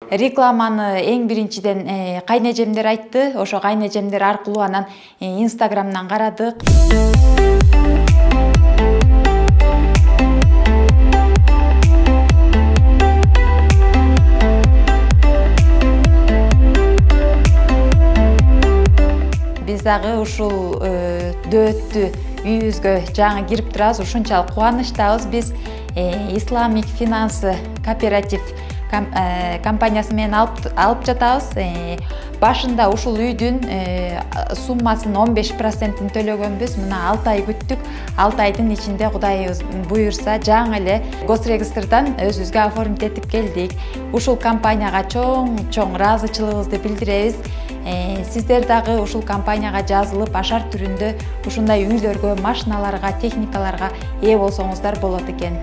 Рекламаны эң биринчиден кайнэжемдер айтты. Ошо кайнэжемдер аркылуу анан Инстаграмдан карадык. Биз дагы ушул дөөттү үйүбүзгө жаңы кирип турабыз. Ушунчалык кубанычтабыз. Биз Islamic Finance кооператив компаниясы менен алып жатабыз. Башында ушул үйдүн суммасын 15%-ин төлөгөнбүз. Мына 6 ай күттүк. 6 айдын ичинде Кудайыбыз буйурса жаңы эле госрегистрдан өзүбүзгө оформить этип келдик. Ушул компанияга чоң ыраазычылыгыбызды билдиребиз. Сиздер дагы ушул компанияга жазылып, ашар түрүндө ушундай үйлөргө, машиналарга, техникаларга ээ болсоңуздар болот экен.